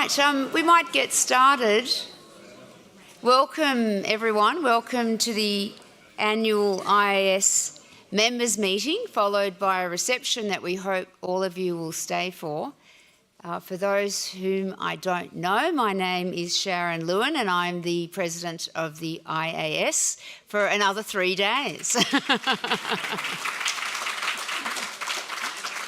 right, we might get started. Welcome everyone, welcome to the annual IAS members meeting, followed by a reception that we hope all of you will stay for. For those whom I don't know, my name is Sharon Lewin and I'm the President of the IAS for another 3 days.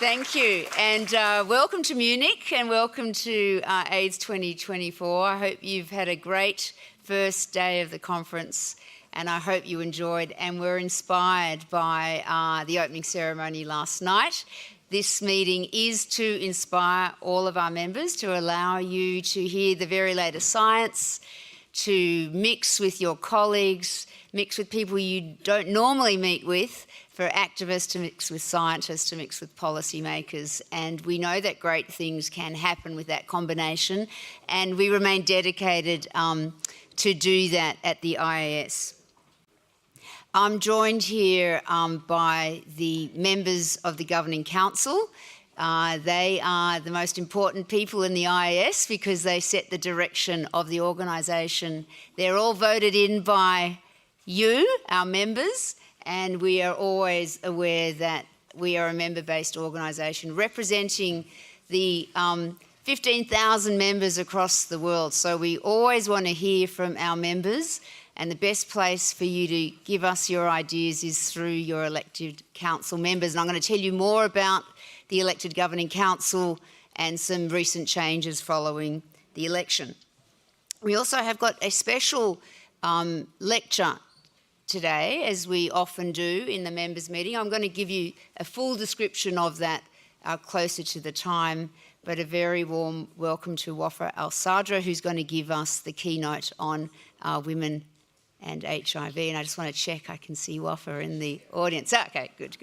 Thank you, and welcome to Munich and welcome to AIDS 2024. I hope you've had a great first day of the conference and I hope you enjoyed and were inspired by the opening ceremony last night. This meeting is to inspire all of our members, to allow you to hear the very latest science, to mix with your colleagues, mix with people you don't normally meet with, for activists to mix with scientists, to mix with policymakers. And we know that great things can happen with that combination, and we remain dedicated to do that at the IAS. I'm joined here by the members of the Governing Council. They are the most important people in the IAS because they set the direction of the organisation. They're all voted in by you, our members, and we are always aware that we are a member-based organisation representing the 15,000 members across the world. So we always want to hear from our members, and the best place for you to give us your ideas is through your elected council members. And I'm going to tell you more about the elected Governing Council and some recent changes following the election. We also have got a special lecture today, as we often do in the members' meeting. I'm going to give you a full description of that closer to the time, but a very warm welcome to Wafa Al-Sadra, who's going to give us the keynote on women and HIV. And I just want to check I can see Wafa in the audience. Okay, good.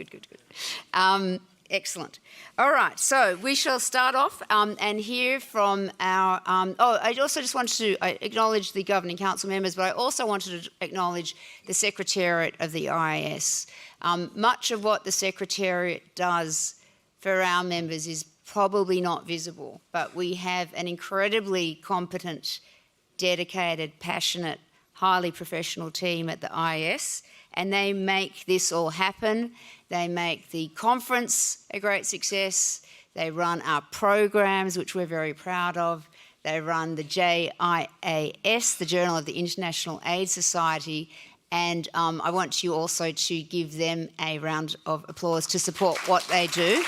Excellent. All right, so we shall start off and hear from our... I also just wanted to acknowledge the Governing Council members, but I also wanted to acknowledge the Secretariat of the IAS. Much of what the Secretariat does for our members is probably not visible, but we have an incredibly competent, dedicated, passionate, highly professional team at the IAS, and they make this all happen. They make the conference a great success. They run our programs, which we're very proud of. They run the JIAS, the Journal of the International AIDS Society, and I want you also to give them a round of applause to support what they do.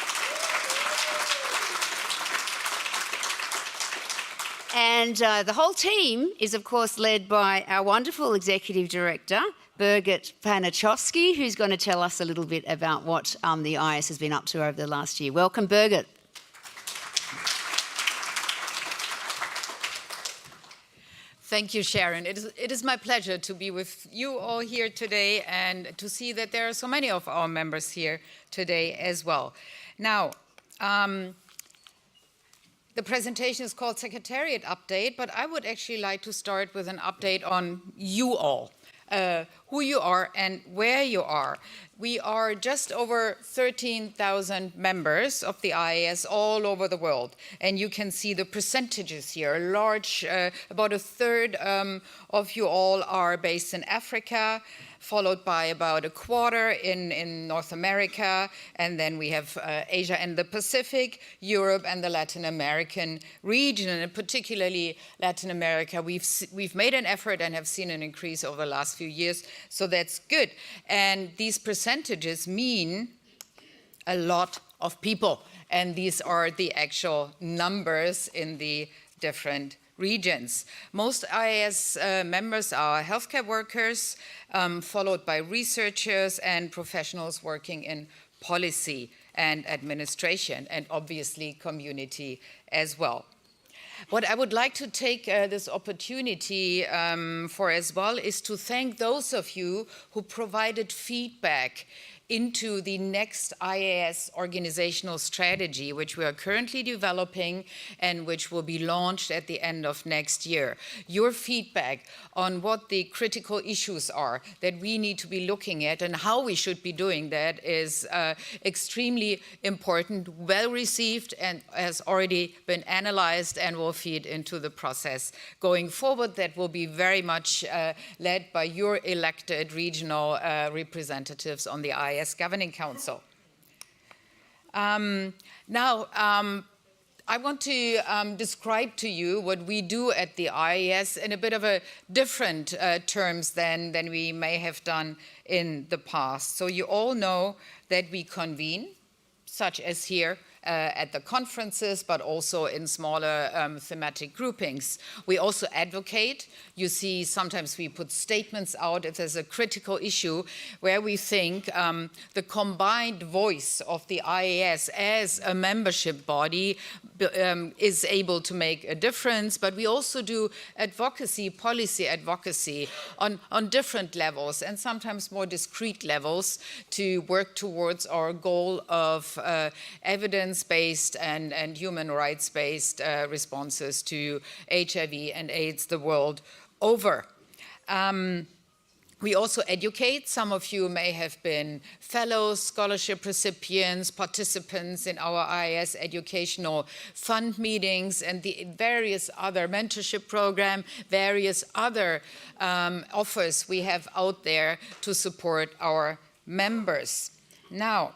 And the whole team is, of course, led by our wonderful Executive Director, Birgit Panachowski, who's going to tell us a little bit about what the IAS has been up to over the last year. Welcome, Birgit. Thank you, Sharon. It is my pleasure to be with you all here today and to see that there are so many of our members here today as well. Now, the presentation is called Secretariat Update, but I would actually like to start with an update on you all. Who you are and where you are. We are just over 13,000 members of the IAS all over the world, and you can see the percentages here. About a third of you all are based in Africa, followed by about a quarter in North America, and then we have Asia and the Pacific, Europe and the Latin American region, and particularly Latin America. We've made an effort and have seen an increase over the last few years, so that's good. And these percentages mean a lot of people, and these are the actual numbers in the different regions. Most IAS members are healthcare workers, followed by researchers and professionals working in policy and administration, and obviously community as well. What I would like to take this opportunity for as well is to thank those of you who provided feedback into the next IAS organizational strategy, which we are currently developing and which will be launched at the end of next year. Your feedback on what the critical issues are that we need to be looking at and how we should be doing that is extremely important, well received, and has already been analyzed and will feed into the process going forward. That will be very much led by your elected regional representatives on the IAS Governing Council. Now, I want to describe to you what we do at the IAS in a bit of a different terms than we may have done in the past. So you all know that we convene, such as here, at the conferences, but also in smaller thematic groupings. We also advocate. You see, sometimes we put statements out if there's a critical issue where we think the combined voice of the IAS as a membership body is able to make a difference. But we also do advocacy, policy advocacy on different levels and sometimes more discrete levels to work towards our goal of evidence-based and human rights-based responses to HIV and AIDS the world over. We also educate. Some of you may have been fellows, scholarship recipients, participants in our IAS Educational Fund meetings and the various other mentorship program, various other offers we have out there to support our members. Now,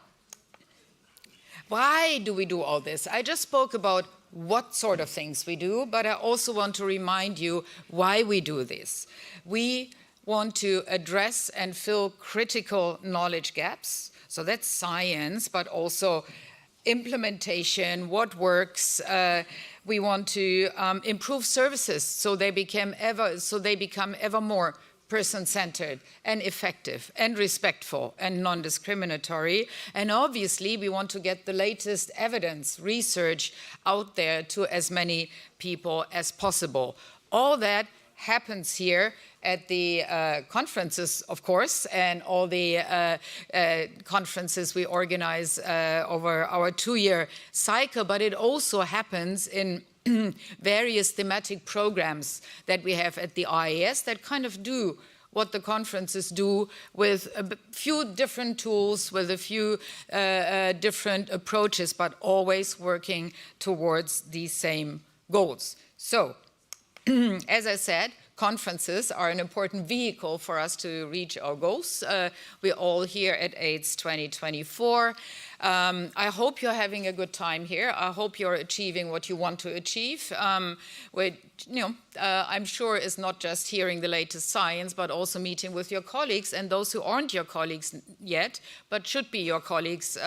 why do we do all this? I just spoke about what sort of things we do, but I also want to remind you why we do this. We want to address and fill critical knowledge gaps. So that's science, but also implementation, what works. We want to improve services so they become ever more person-centered and effective and respectful and non-discriminatory. And obviously, we want to get the latest evidence, research out there to as many people as possible. All that happens here at the conferences, of course, and all the conferences we organize over our 2-year cycle, but it also happens in various thematic programs that we have at the IAS that kind of do what the conferences do with a few different tools, with a few different approaches, but always working towards these same goals. So, as I said, conferences are an important vehicle for us to reach our goals. We're all here at AIDS 2024. I hope you're having a good time here. I hope you're achieving what you want to achieve. I'm sure is not just hearing the latest science, but also meeting with your colleagues and those who aren't your colleagues yet, but should be your colleagues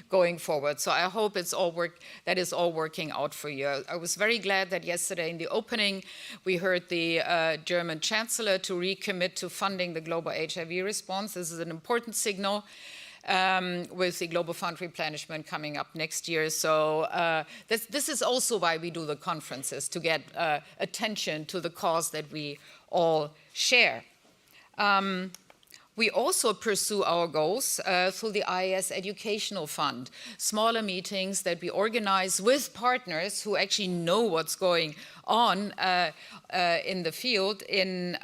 going forward. So I hope that is all working out for you. I was very glad that yesterday in the opening, we heard the German Chancellor to recommit to funding the global HIV response. This is an important signal. With the Global Fund replenishment coming up next year. So this is also why we do the conferences, to get attention to the cause that we all share. We also pursue our goals through the IAS Educational Fund, smaller meetings that we organize with partners who actually know what's going on in the field in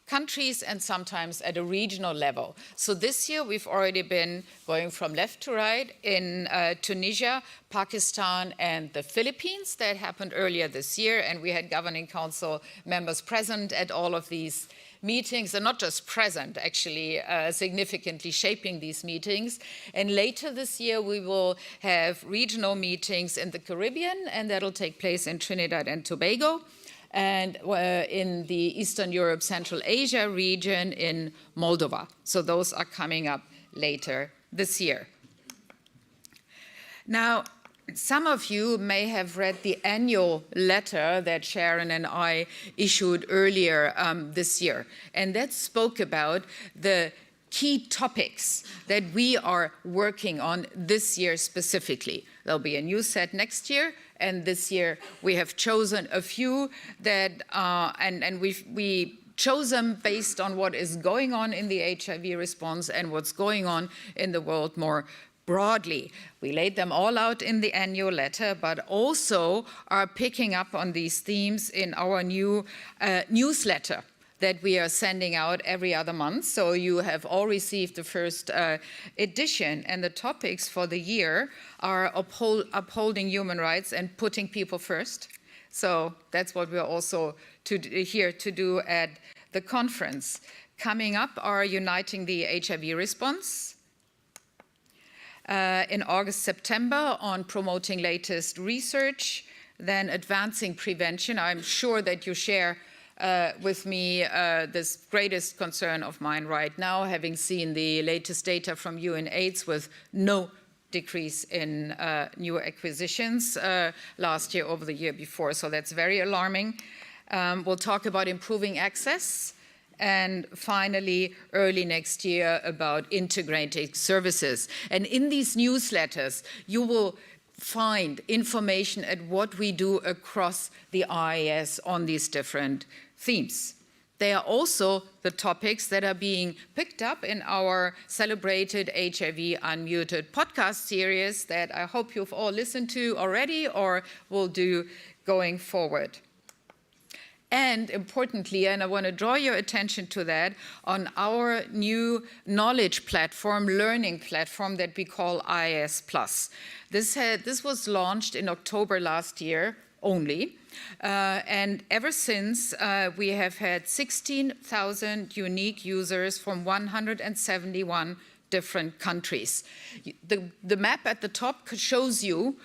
countries and sometimes at a regional level. So this year we've already been going from left to right in Tunisia, Pakistan, and the Philippines. That happened earlier this year, and we had Governing Council members present at all of these meetings, and not just present, actually significantly shaping these meetings. And later this year, we will have regional meetings in the Caribbean, and that'll take place in Trinidad and Tobago, and in the Eastern Europe, Central Asia region in Moldova. So those are coming up later this year. Now, some of you may have read the annual letter that Sharon and I issued earlier this year, and that spoke about the key topics that we are working on this year specifically. There'll be a new set next year, and this year we have chosen a few that, and we chose them based on what is going on in the HIV response and what's going on in the world more broadly. We laid them all out in the annual letter, but also are picking up on these themes in our new newsletter that we are sending out every other month. So you have all received the first edition, and the topics for the year are upholding human rights and putting people first. So that's what we're also here to do at the conference. Coming up are uniting the HIV response, in August, September on promoting latest research, then advancing prevention. I'm sure that you share with me this greatest concern of mine right now, having seen the latest data from UNAIDS with no decrease in new acquisitions last year over the year before. So that's very alarming. We'll talk about improving access. And finally, early next year, about integrating services. And in these newsletters, you will find information at what we do across the IAS on these different themes. They are also the topics that are being picked up in our celebrated HIV Unmuted podcast series that I hope you've all listened to already or will do going forward. And importantly, and I want to draw your attention to that, on our new knowledge platform, learning platform that we call IAS Plus. This was launched in October last year only. And ever since, we have had 16,000 unique users from 171 different countries. The map at the top shows you,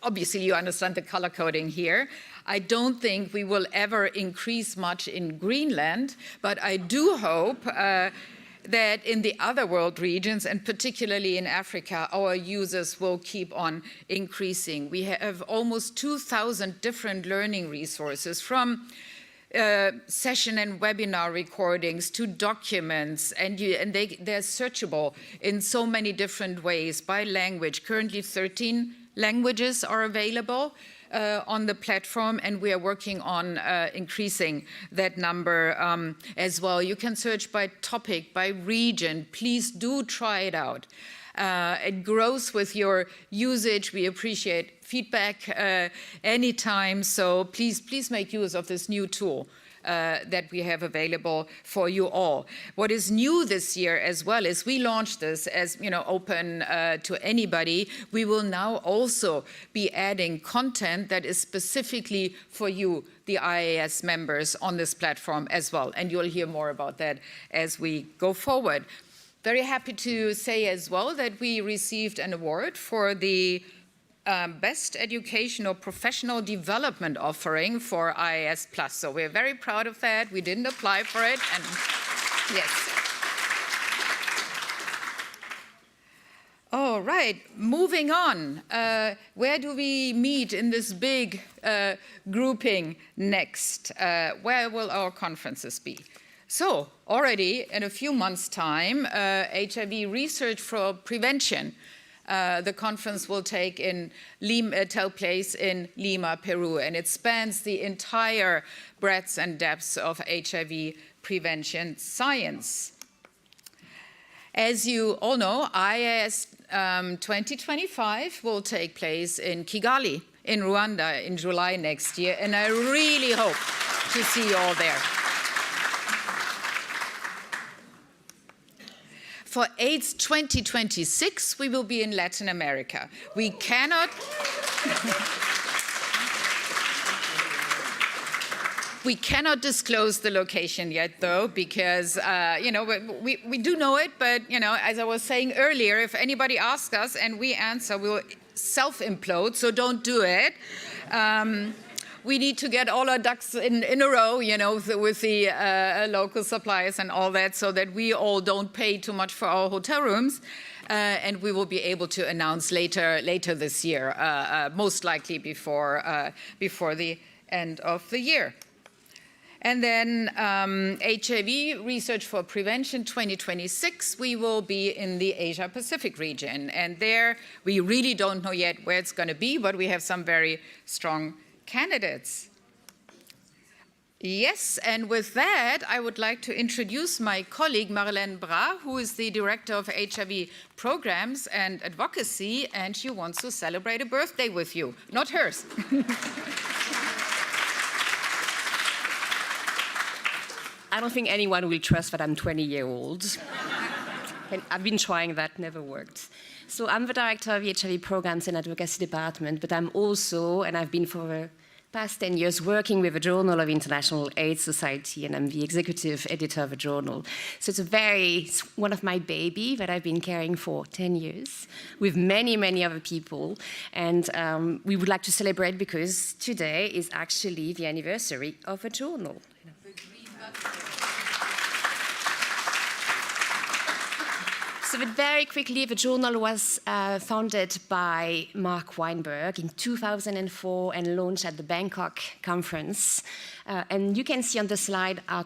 obviously, you understand the color coding here. I don't think we will ever increase much in Greenland, but I do hope that in the other world regions, and particularly in Africa, our users will keep on increasing. We have almost 2,000 different learning resources, from session and webinar recordings to documents, and they're searchable in so many different ways by language. Currently, 13 languages are available on the platform, and we are working on increasing that number as well. You can search by topic, by region. Please do try it out. It grows with your usage. We appreciate feedback anytime, so please make use of this new tool that we have available for you all. What is new this year as well is we launched this as open to anybody. We will now also be adding content that is specifically for you, the IAS members, on this platform as well. And you'll hear more about that as we go forward. Very happy to say as well that we received an award for the Best Educational Professional Development Offering for IAS Plus. So we're very proud of that. We didn't apply for it, and yes. All right, moving on. Where do we meet in this big grouping next? Where will our conferences be? So already in a few months' time, HIV Research for Prevention, the conference will take place in Lima, Peru, and it spans the entire breadth and depth of HIV prevention science. As you all know, IAS 2025 will take place in Kigali, in Rwanda, in July next year, and I really hope to see you all there. For AIDS 2026, we will be in Latin America. We cannot disclose the location yet, though, because we do know it. But as I was saying earlier, if anybody asks us and we answer, we'll self-implode. So don't do it. We need to get all our ducks in a row, with the local suppliers and all that, so that we all don't pay too much for our hotel rooms. And we will be able to announce later this year, most likely before the end of the year. And then HIV Research for Prevention 2026, we will be in the Asia-Pacific region. And there, we really don't know yet where it's going to be, but we have some very strong candidates. Yes, and with that, I would like to introduce my colleague Marlene Bra, who is the Director of HIV Programs and Advocacy, and she wants to celebrate a birthday with you, not hers. I don't think anyone will trust that I'm 20-year-old. And I've been trying that, never worked. So I'm the director of the HIV Programs and Advocacy Department, but I'm also, and I've been for the past 10 years, working with the Journal of International AIDS Society, and I'm the executive editor of the journal. So it's one of my baby that I've been caring for 10 years with many, many other people. And we would like to celebrate because today is actually the anniversary of the journal. So very quickly, the journal was founded by Mark Weinberg in 2004 and launched at the Bangkok conference. And you can see on the slide our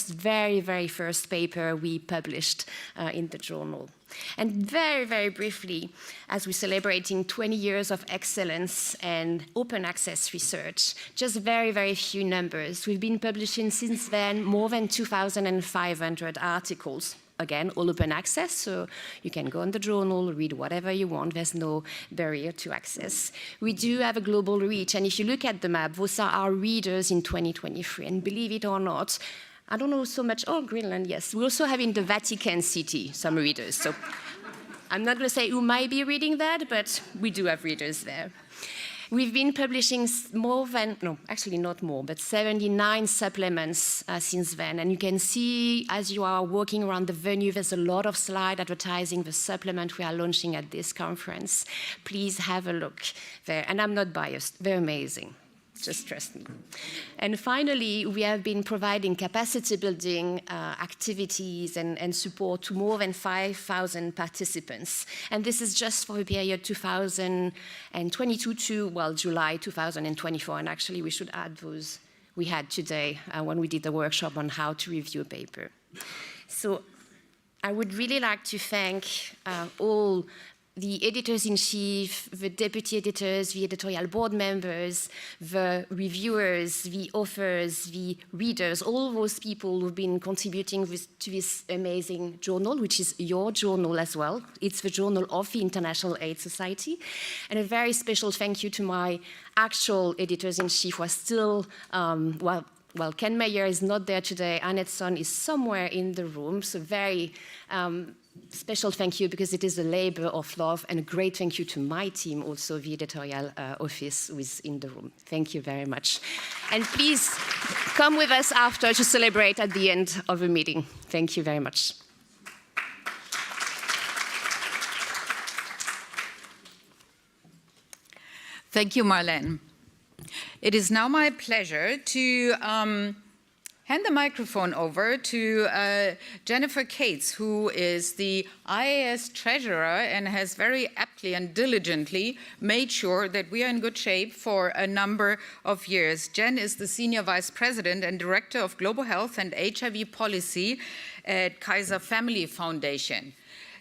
very first paper we published in the journal. And very briefly, as we're celebrating 20 years of excellence and open access research, just very few numbers. We've been publishing since then more than 2,500 articles. Again, all open access, so you can go on the journal, read whatever you want. There's no barrier to access. We do have a global reach, and if you look at the map, those are our readers in 2023. And believe it or not, I don't know so much, Greenland, yes. We also have in the Vatican City some readers. So I'm not going to say who might be reading that, but we do have readers there. We've been publishing not more, but 79 supplements since then. And you can see, as you are walking around the venue, there's a lot of slides advertising the supplement we are launching at this conference. Please have a look there. And I'm not biased, they're amazing. Just trust me. And finally, we have been providing capacity building activities and support to more than 5,000 participants. And this is just for the period 2022 to, July 2024. And actually, we should add those we had today when we did the workshop on how to review a paper. So I would really like to thank all the editors-in-chief, the deputy editors, the editorial board members, the reviewers, the authors, the readers, all those people who've been contributing to this amazing journal, which is your journal as well. It's the journal of the International AIDS Society. And a very special thank you to my actual editors-in-chief who are still, Ken Mayer is not there today. Annette's son is somewhere in the room, so very special thank you because it is a labor of love, and a great thank you to my team, also the editorial office who is in the room. Thank you very much. And please come with us after to celebrate at the end of the meeting. Thank you very much. Thank you, Marlene. It is now my pleasure to hand the microphone over to Jennifer Cates, who is the IAS treasurer and has very aptly and diligently made sure that we are in good shape for a number of years. Jen is the senior vice president and director of global health and HIV policy at Kaiser Family Foundation.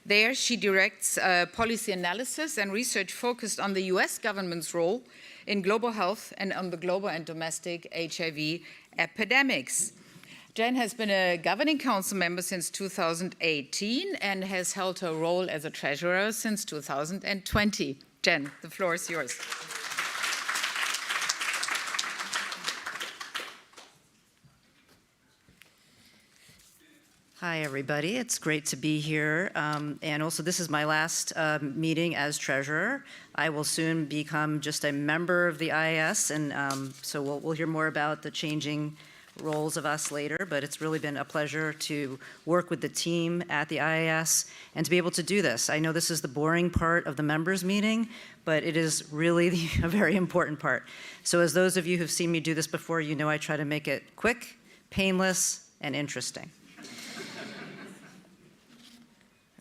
There, she directs policy analysis and research focused on the US government's role in global health and on the global and domestic HIV epidemics. Jen has been a governing council member since 2018 and has held her role as a treasurer since 2020. Jen, the floor is yours. Hi, everybody. It's great to be here. And also, this is my last meeting as treasurer. I will soon become just a member of the IAS, and so we'll hear more about the changing roles of us later, but it's really been a pleasure to work with the team at the IAS and to be able to do this. I know this is the boring part of the members meeting, but it is really a very important part. So as those of you who've seen me do this before, you know I try to make it quick, painless, and interesting.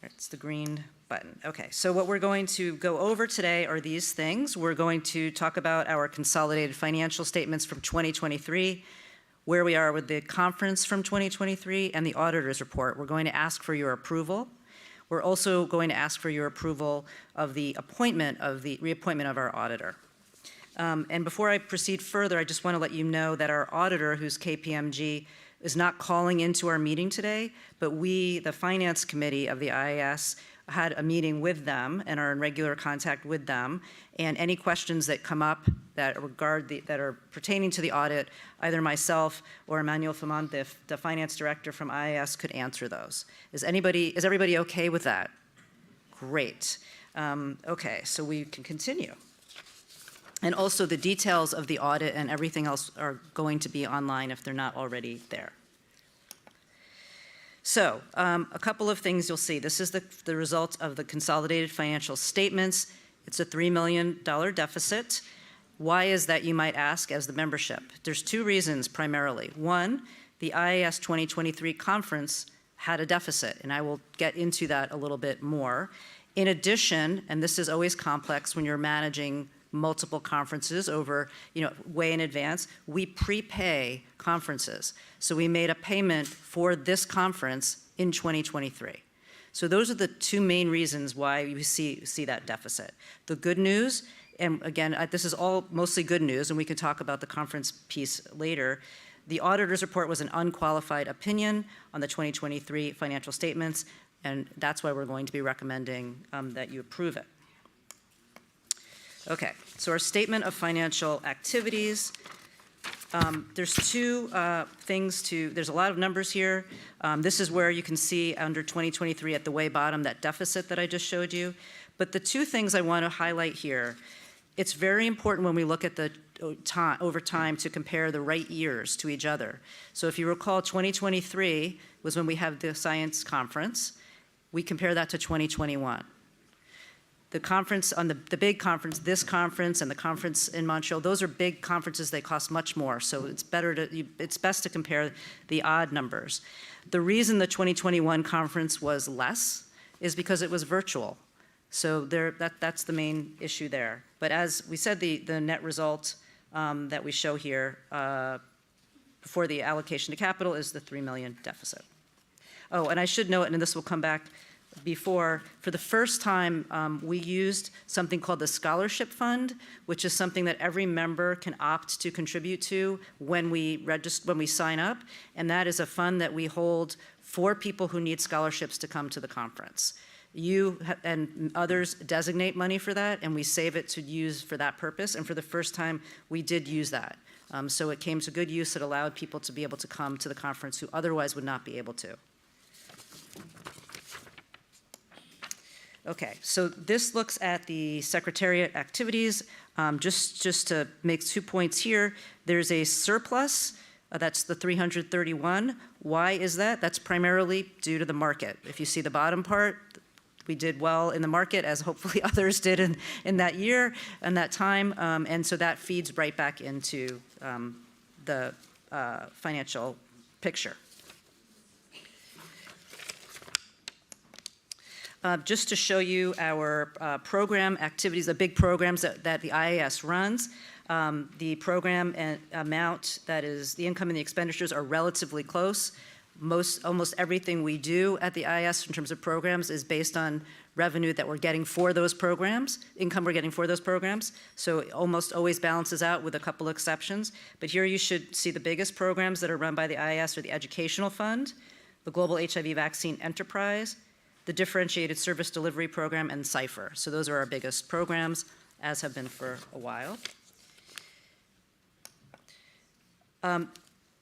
It's the green button. Okay, so what we're going to go over today are these things. We're going to talk about our consolidated financial statements from 2023, where we are with the conference from 2023, and the auditor's report. We're going to ask for your approval. We're also going to ask for your approval of the reappointment of our auditor. And before I proceed further, I just want to let you know that our auditor, who's KPMG, is not calling into our meeting today, but we, the Finance Committee of the IAS, had a meeting with them and are in regular contact with them. And any questions that come up that that are pertaining to the audit, either myself or Emmanuel Fumant, the finance director from IAS, could answer those. Is everybody okay with that? Great. Okay, so we can continue. And also the details of the audit and everything else are going to be online if they're not already there. So a couple of things you'll see. This is the result of the consolidated financial statements. It's a $3 million deficit. Why is that, you might ask, as the membership? There's two reasons primarily. One, the IAS 2023 conference had a deficit, and I will get into that a little bit more. In addition, and this is always complex when you're managing multiple conferences over, way in advance, we prepay conferences. So we made a payment for this conference in 2023. So those are the two main reasons why you see that deficit. The good news, and again, this is all mostly good news, and we can talk about the conference piece later. The auditor's report was an unqualified opinion on the 2023 financial statements, and that's why we're going to be recommending that you approve it. Okay, so our statement of financial activities. There's two things there's a lot of numbers here. This is where you can see under 2023 at the way bottom, that deficit that I just showed you. But the two things I want to highlight here, it's very important when we look at the over time to compare the right years to each other. So if you recall, 2023 was when we had the science conference. We compare that to 2021. The conference, on the big conference, this conference and the conference in Montreal, those are big conferences. They cost much more. So it's best to compare the odd numbers. The reason the 2021 conference was less is because it was virtual. So that's the main issue there. But as we said, the net result that we show here before the allocation to capital is the $3 million deficit. Oh, and I should note, and this will come back before, for the first time, we used something called the Scholarship Fund, which is something that every member can opt to contribute to when we sign up, and that is a fund that we hold for people who need scholarships to come to the conference. You and others designate money for that, and we save it to use for that purpose, and for the first time, we did use that. So it came to good use. It allowed people to be able to come to the conference who otherwise would not be able to. Okay, so this looks at the Secretariat activities. Just to make 2 points here, there's a surplus, that's the 331. Why is that? That's primarily due to the market. If you see the bottom part, we did well in the market, as hopefully others did in that year and that time, and so that feeds right back into the financial picture. Just to show you our program activities, the big programs that the IAS runs, the program amount, that is the income and the expenditures, are relatively close. Almost everything we do at the IAS in terms of programs is based on revenue that we're getting for those programs, income we're getting for those programs. So it almost always balances out with a couple exceptions. But here you should see the biggest programs that are run by the IAS are the Educational Fund, the Global HIV Vaccine Enterprise, the Differentiated Service Delivery Program, and CIPHER. So those are our biggest programs, as have been for a while.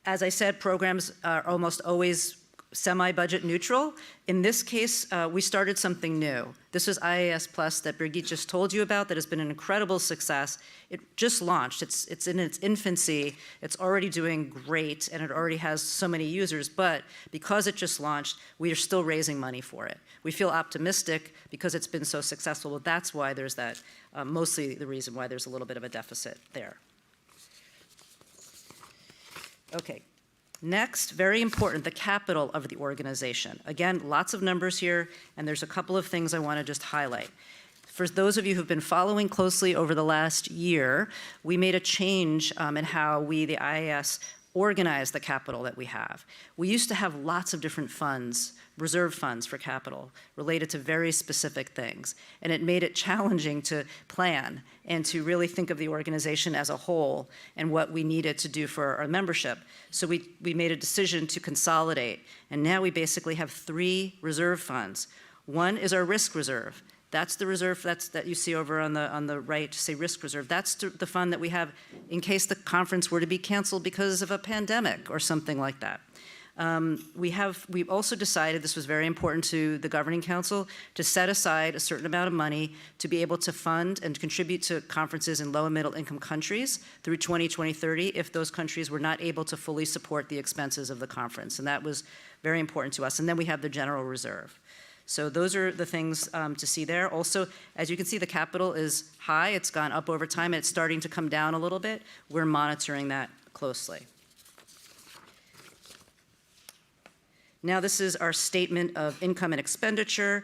As I said, programs are almost always semi-budget neutral. In this case, we started something new. This was IAS Plus that Birgit just told you about that has been an incredible success. It just launched. It's in its infancy. It's already doing great, and it already has so many users. But because it just launched, we are still raising money for it. We feel optimistic because it's been so successful. But that's why there's that, mostly the reason why there's a little bit of a deficit there. Okay. Next, very important, the capital of the organization. Again, lots of numbers here, and there's a couple of things I want to just highlight. For those of you who've been following closely over the last year, we made a change in how we, the IAS, organize the capital that we have. We used to have lots of different funds, reserve funds for capital, related to very specific things. And it made it challenging to plan and to really think of the organization as a whole and what we needed to do for our membership. So we made a decision to consolidate. And now we basically have 3 reserve funds. One is our risk reserve. That's the reserve that you see over on the right, say risk reserve. That's the fund that we have in case the conference were to be canceled because of a pandemic or something like that. We've also decided, this was very important to the Governing Council, to set aside a certain amount of money to be able to fund and contribute to conferences in low and middle income countries through 2020-30 if those countries were not able to fully support the expenses of the conference. And that was very important to us. And then we have the general reserve. So those are the things to see there. Also, as you can see, the capital is high. It's gone up over time. It's starting to come down a little bit. We're monitoring that closely. Now this is our statement of income and expenditure.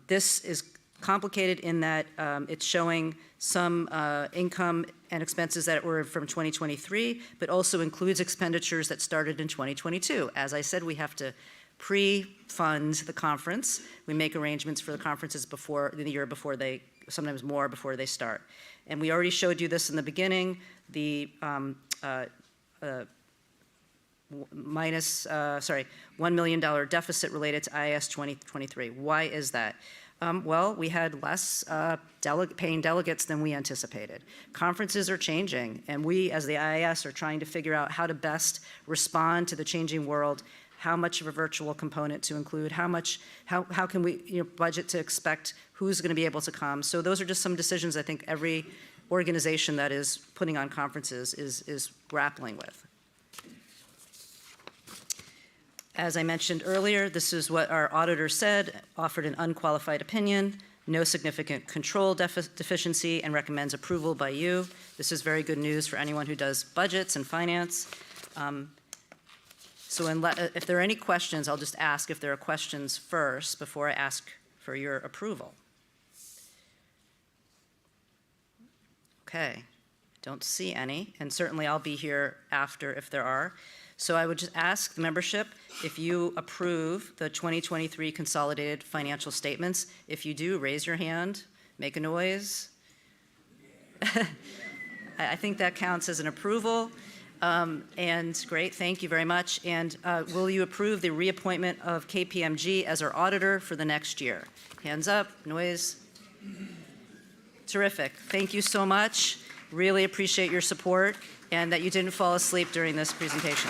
This is complicated in that it's showing some income and expenses that were from 2023, but also includes expenditures that started in 2022. As I said, we have to pre-fund the conference. We make arrangements for the conferences before the year before they, sometimes more before they start. And we already showed you this in the beginning, the $1 million deficit related to IAS 2023. Why is that? Well, we had less paying delegates than we anticipated. Conferences are changing, and we, as the IAS, are trying to figure out how to best respond to the changing world, how much of a virtual component to include, how can we budget to expect who's going to be able to come. So those are just some decisions I think every organization that is putting on conferences is grappling with. As I mentioned earlier, this is what our auditor said, offered an unqualified opinion, no significant control deficiency, and recommends approval by you. This is very good news for anyone who does budgets and finance. So if there are any questions, I'll just ask if there are questions first before I ask for your approval. Okay, don't see any, and certainly I'll be here after if there are. So I would just ask the membership if you approve the 2023 consolidated financial statements. If you do, raise your hand, make a noise. I think that counts as an approval. And great, thank you very much. And will you approve the reappointment of KPMG as our auditor for the next year? Hands up, noise. Terrific, thank you so much. Really appreciate your support and that you didn't fall asleep during this presentation.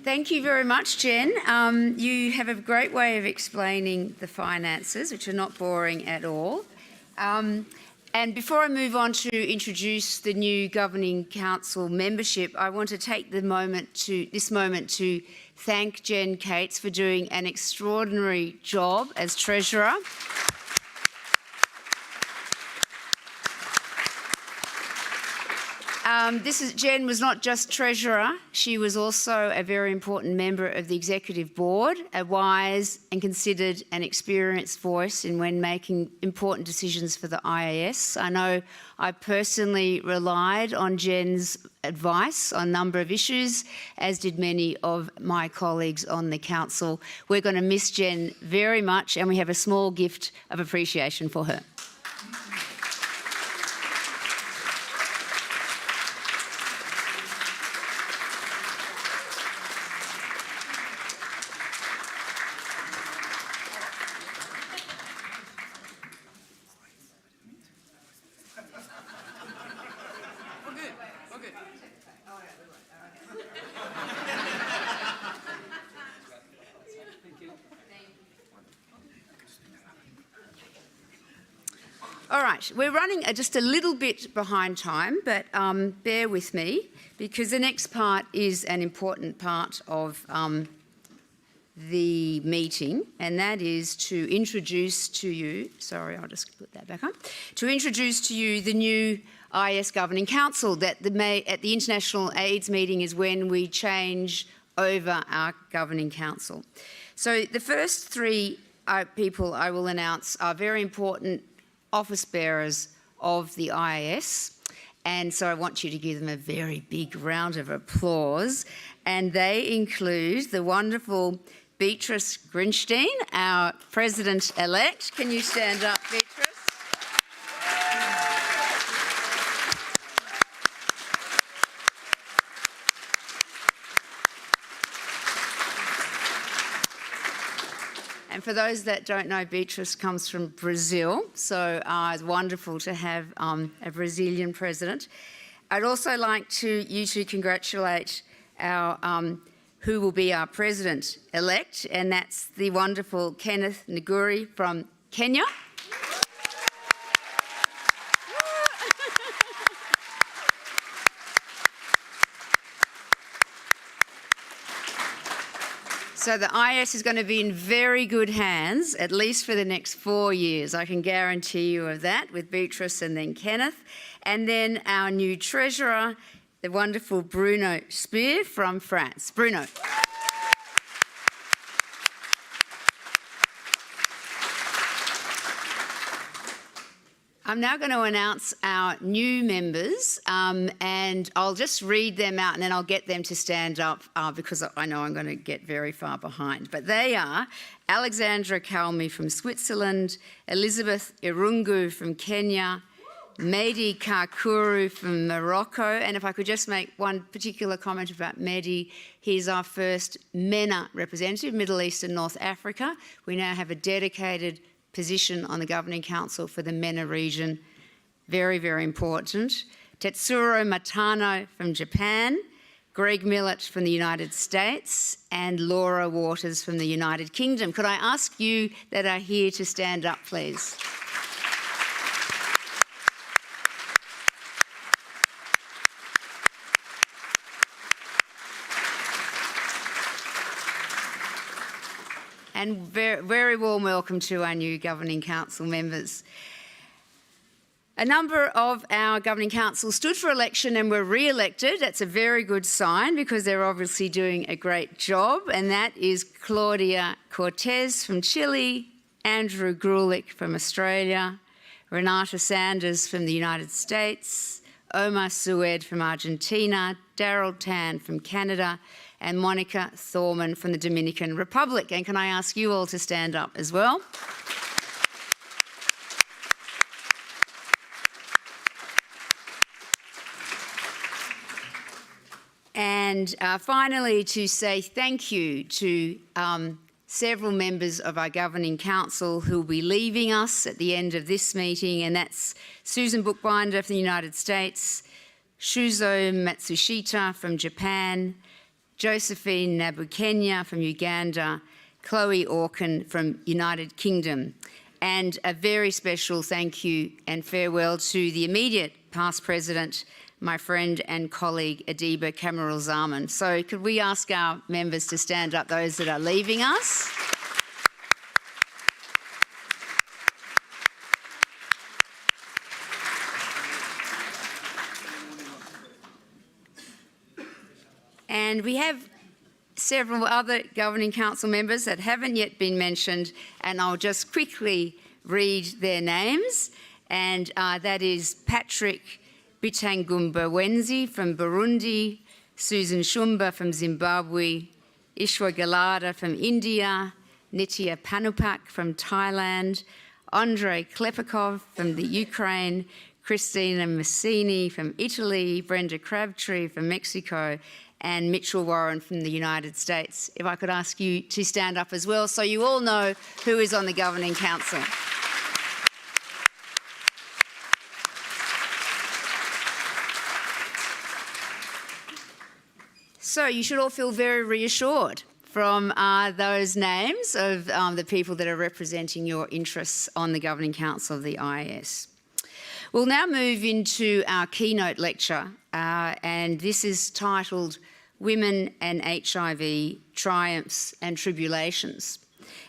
Thank you very much, Jen. You have a great way of explaining the finances, which are not boring at all. And before I move on to introduce the new Governing Council membership, I want to take this moment to thank Jen Cates for doing an extraordinary job as Treasurer. Jen was not just Treasurer, she was also a very important member of the Executive Board, a wise and considered and experienced voice when making important decisions for the IAS. I know I personally relied on Jen's advice on a number of issues, as did many of my colleagues on the Council. We're going to miss Jen very much, and we have a small gift of appreciation for her. All right, we're running just a little bit behind time, but bear with me because the next part is an important part of the meeting, and that is to introduce to you, sorry, I'll just put that back on, to introduce to you the new IAS Governing Council. That at the International AIDS meeting is when we change over our Governing Council. So the first three people I will announce are very important office bearers of the IAS. And so I want you to give them a very big round of applause. And they include the wonderful Beatrice Grinstein, our President-elect. Can you stand up, Beatrice? And for those that don't know, Beatrice comes from Brazil, so it's wonderful to have a Brazilian president. I'd also like you to congratulate our who will be our president-elect, and that's the wonderful Kenneth Nguri from Kenya. So the IAS is going to be in very good hands, at least for the next 4 years. I can guarantee you of that, with Beatrice and then Kenneth. And then our new treasurer, the wonderful Bruno Speer from France. Bruno. I'm now going to announce our new members, and I'll just read them out and then I'll get them to stand up because I know I'm going to get very far behind. But they are Alexandra Kalmi from Switzerland, Elizabeth Irungu from Kenya, Mehdi Kakuru from Morocco, and if I could just make one particular comment about Mehdi, he's our first MENA representative, Middle East and North Africa. We now have a dedicated position on the Governing Council for the MENA region. Very, very important. Tetsuro Matano from Japan, Greg Millett from the United States, and Laura Waters from the United Kingdom. Could I ask you that are here to stand up, please? And very, very warm welcome to our new Governing Council members. A number of our Governing Council stood for election and were re-elected. That's a very good sign because they're obviously doing a great job. And that is Claudia Cortez from Chile, Andrew Grulich from Australia, Renata Sanders from the United States, Omar Sued from Argentina, Daryl Tan from Canada, and Monica Thorman from the Dominican Republic. And can I ask you all to stand up as well? And finally, to say thank you to several members of our Governing Council who will be leaving us at the end of this meeting, and that's Susan Bookbinder from the United States, Shuzo Matsushita from Japan, Josephine Nabukenya from Uganda, Chloe Orkin from United Kingdom. And a very special thank you and farewell to the immediate past president, my friend and colleague Adiba Kamarul-Zaman. So could we ask our members to stand up, those that are leaving us? And we have several other Governing Council members that haven't yet been mentioned, and I'll just quickly read their names. And that is Patrick Bitangumba-Wenzi from Burundi, Susan Shumba from Zimbabwe, Ishwa Galada from India, Nitya Panupak from Thailand, Andrei Klepikov from the Ukraine, Christina Massini from Italy, Brenda Crabtree from Mexico, and Mitchell Warren from the United States. If I could ask you to stand up as well so you all know who is on the Governing Council. So you should all feel very reassured from those names of the people that are representing your interests on the Governing Council of the IAS. We'll now move into our keynote lecture, and this is titled Women and HIV, Triumphs and Tribulations.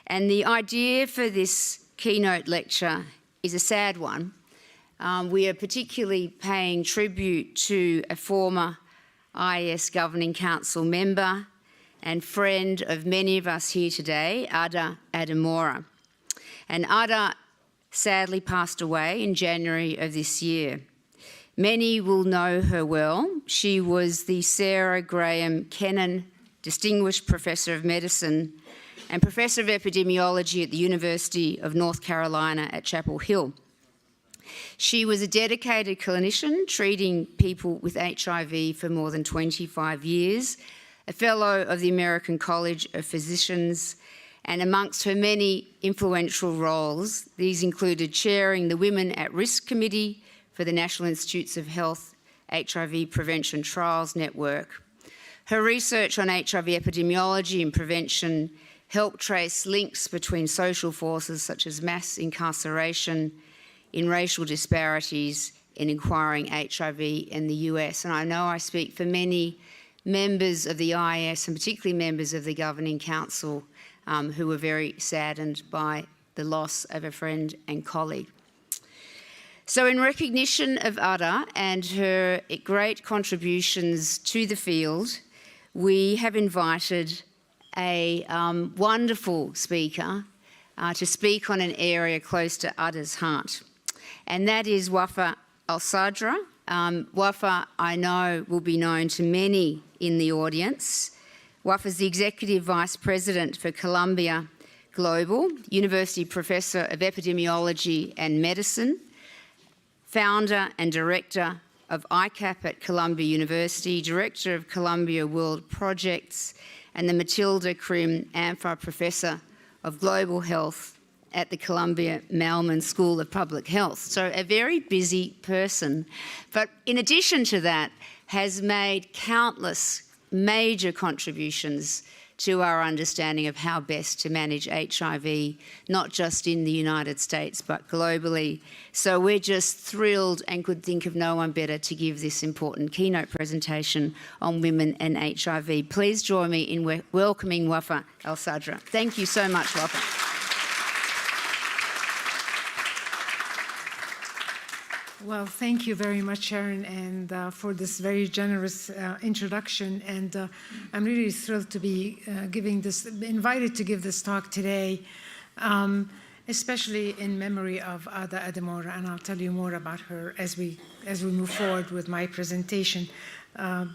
And the idea for this keynote lecture is a sad one. We are particularly paying tribute to a former IAS Governing Council member and friend of many of us here today, Ada Ademora. And Ada sadly passed away in January of this year. Many will know her well. She was the Sarah Graham Kennan Distinguished Professor of Medicine and Professor of Epidemiology at the University of North Carolina at Chapel Hill. She was a dedicated clinician treating people with HIV for more than 25 years, a fellow of the American College of Physicians, and amongst her many influential roles, these included chairing the Women at Risk Committee for the National Institutes of Health HIV Prevention Trials Network. Her research on HIV epidemiology and prevention helped trace links between social forces such as mass incarceration, in racial disparities, in acquiring HIV in the US. And I know I speak for many members of the IAS and particularly members of the Governing Council who were very saddened by the loss of a friend and colleague. So in recognition of Ada and her great contributions to the field, we have invited a wonderful speaker to speak on an area close to Ada's heart, and that is Wafa Al-Sadra. Wafa, I know, will be known to many in the audience. Wafa is the Executive Vice President for Columbia Global, University Professor of Epidemiology and Medicine, founder and director of ICAP at Columbia University, director of Columbia World Projects, and the Matilda Krim Amfar Professor of Global Health at the Columbia Mailman School of Public Health. So a very busy person, but in addition to that, has made countless major contributions to our understanding of how best to manage HIV, not just in the United States, but globally. So we're just thrilled and could think of no one better to give this important keynote presentation on women and HIV. Please join me in welcoming Wafa Al-Sadra. Thank you so much, Wafa. Well, thank you very much, Sharon, and for this very generous introduction. And I'm really thrilled to be invited to give this talk today, especially in memory of Ada Ademora. And I'll tell you more about her as we move forward with my presentation. And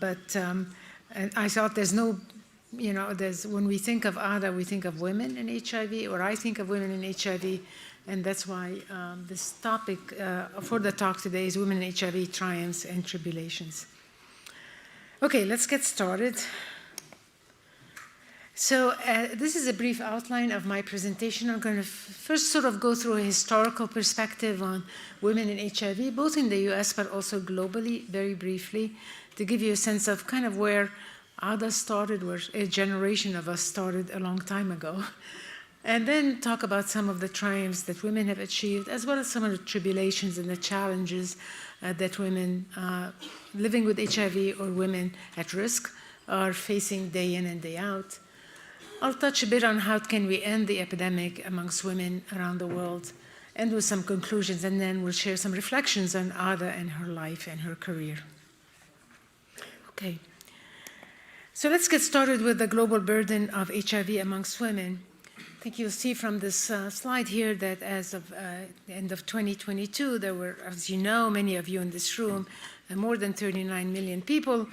I thought there's no, when we think of Ada, we think of women in HIV, or I think of women in HIV. And that's why this topic for the talk today is Women in HIV, Triumphs and Tribulations. Okay, let's get started. So this is a brief outline of my presentation. I'm going to first sort of go through a historical perspective on women in HIV, both in the US but also globally, very briefly, to give you a sense of kind of where Ada started, where a generation of us started a long time ago. And then talk about some of the triumphs that women have achieved, as well as some of the tribulations and the challenges that women living with HIV or women at risk are facing day in and day out. I'll touch a bit on how can we end the epidemic amongst women around the world, and with some conclusions, and then we'll share some reflections on Ada and her life and her career. Okay. So let's get started with the global burden of HIV amongst women. I think you'll see from this slide here that as of the end of 2022, there were, as you know, many of you in this room, more than 39 million people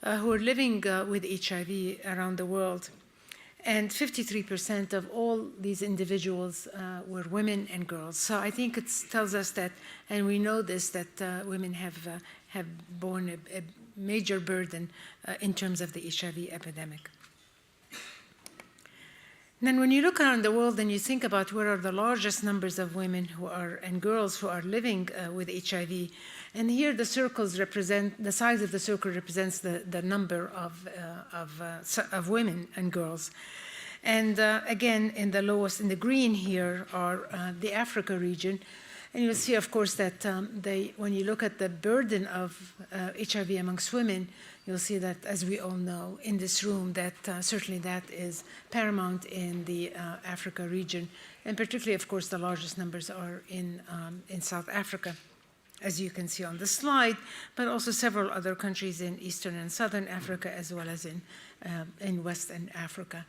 who are living with HIV around the world. And 53% of all these individuals were women and girls. So I think it tells us that, and we know this, that women have borne a major burden in terms of the HIV epidemic. And then when you look around the world and you think about where are the largest numbers of women and girls who are living with HIV, and here the circles represent, the size of the circle represents the number of women and girls. And again, in the green here are the Africa region. And you'll see, of course, that when you look at the burden of HIV amongst women, you'll see that, as we all know in this room, that certainly that is paramount in the Africa region. And particularly, of course, the largest numbers are in South Africa. as you can see on the slide, but also several other countries in Eastern and Southern Africa, as well as in Western Africa.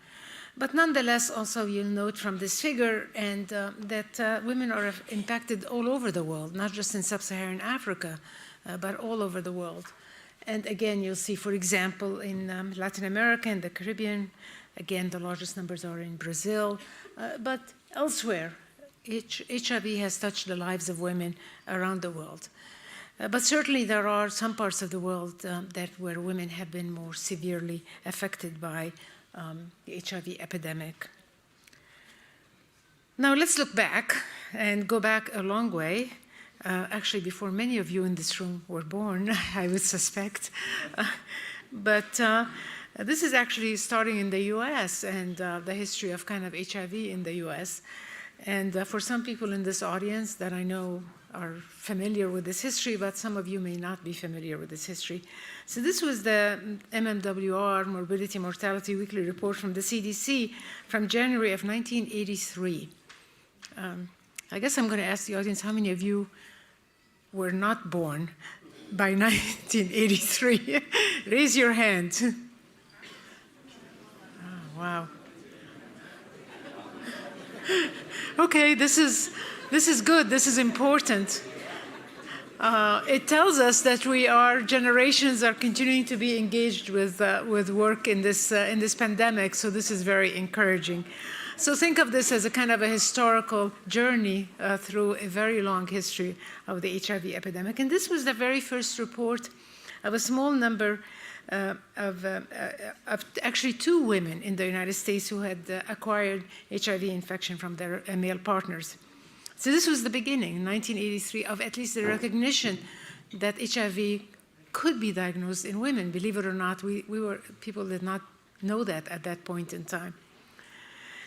But nonetheless, also you'll note from this figure that women are impacted all over the world, not just in sub-Saharan Africa, but all over the world. And again, you'll see, for example, in Latin America and the Caribbean, again, the largest numbers are in Brazil, but elsewhere, HIV has touched the lives of women around the world. But certainly there are some parts of the world where women have been more severely affected by the HIV epidemic. Now let's look back and go back a long way. Actually, before many of you in this room were born, I would suspect. But this is actually starting in the US and the history of kind of HIV in the US. And for some people in this audience that I know are familiar with this history, but some of you may not be familiar with this history. So this was the MMWR, Morbidity Mortality Weekly Report from the CDC from January of 1983. I guess I'm going to ask the audience how many of you were not born by 1983. Raise your hand. Oh, wow. Okay, this is good. This is important. It tells us that generations are continuing to be engaged with work in this pandemic. So this is very encouraging. So think of this as a kind of a historical journey through a very long history of the HIV epidemic. And this was the very first report of a small number of actually 2 women in the United States who had acquired HIV infection from their male partners. So this was the beginning, in 1983, of at least the recognition that HIV could be diagnosed in women. Believe it or not, people did not know that at that point in time.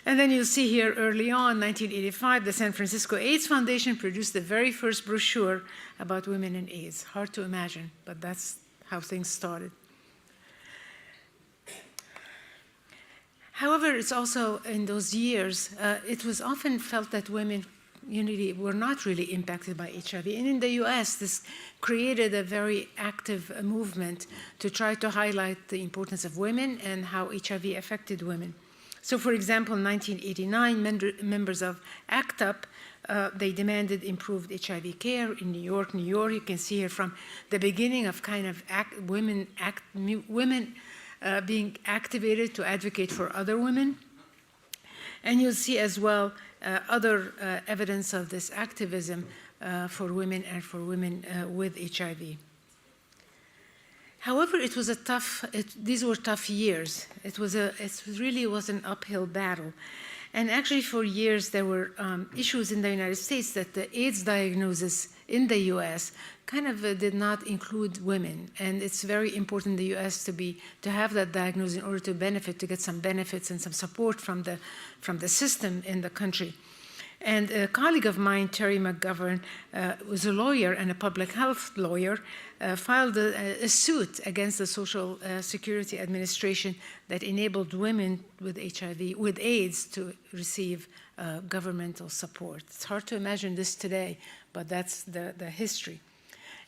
And then you'll see here early on, 1985, the San Francisco AIDS Foundation produced the very first brochure about women and AIDS. Hard to imagine, but that's how things started. However, it's also in those years, it was often felt that women were not really impacted by HIV. And in the US, this created a very active movement to try to highlight the importance of women and how HIV affected women. So for example, in 1989, members of ACT UP, they demanded improved HIV care in New York. You can see here from the beginning of kind of women being activated to advocate for other women. And you'll see as well other evidence of this activism for women and for women with HIV. However, it was these were tough years. It really was an uphill battle. And actually for years there were issues in the United States that the AIDS diagnosis in the US kind of did not include women. And it's very important in the US to have that diagnosis in order to get some benefits and some support from the system in the country. And a colleague of mine, Terry McGovern, was a lawyer and a public health lawyer, filed a suit against the Social Security Administration that enabled women with HIV, with AIDS, to receive governmental support. It's hard to imagine this today, but that's the history.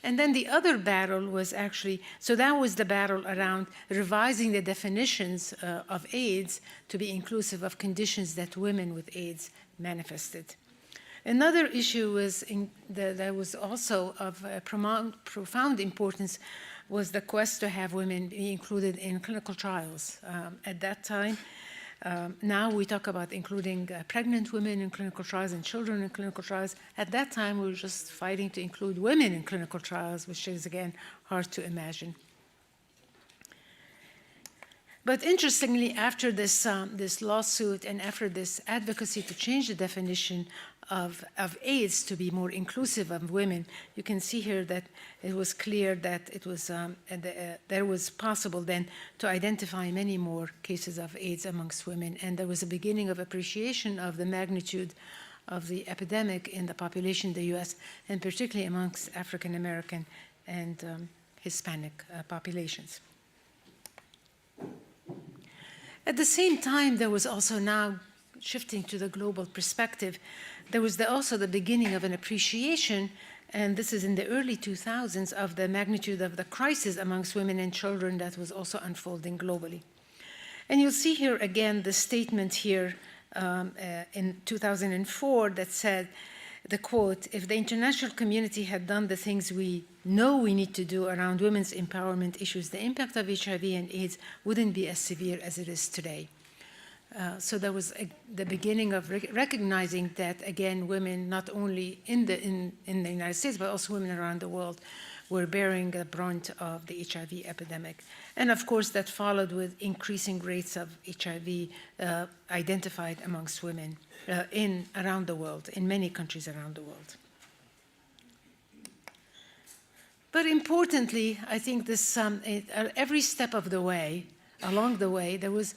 And then the other battle was so that was the battle around revising the definitions of AIDS to be inclusive of conditions that women with AIDS manifested. Another issue that was also of profound importance was the quest to have women be included in clinical trials. At that time, now we talk about including pregnant women in clinical trials and children in clinical trials. At that time, we were just fighting to include women in clinical trials, which is, again, hard to imagine. But interestingly, after this lawsuit and after this advocacy to change the definition of AIDS to be more inclusive of women, you can see here that it was clear that it was there was possible then to identify many more cases of AIDS amongst women, and there was a beginning of appreciation of the magnitude of the epidemic in the population in the U.S., and particularly amongst African American and Hispanic populations. At the same time, there was also, now shifting to the global perspective, there was also the beginning of an appreciation and this is in the early 2000s, of the magnitude of the crisis amongst women and children that was also unfolding globally. And you'll see here again the statement here in 2004 that said, the quote, "If the international community had done the things we know we need to do around women's empowerment issues, the impact of HIV and AIDS wouldn't be as severe as it is today." So that was the beginning of recognizing that, again, women, not only in the United States, but also women around the world, were bearing the brunt of the HIV epidemic. And of course, that followed with increasing rates of HIV identified amongst women around the world, in many countries around the world. But importantly, I think this every step of the way, along the way, there was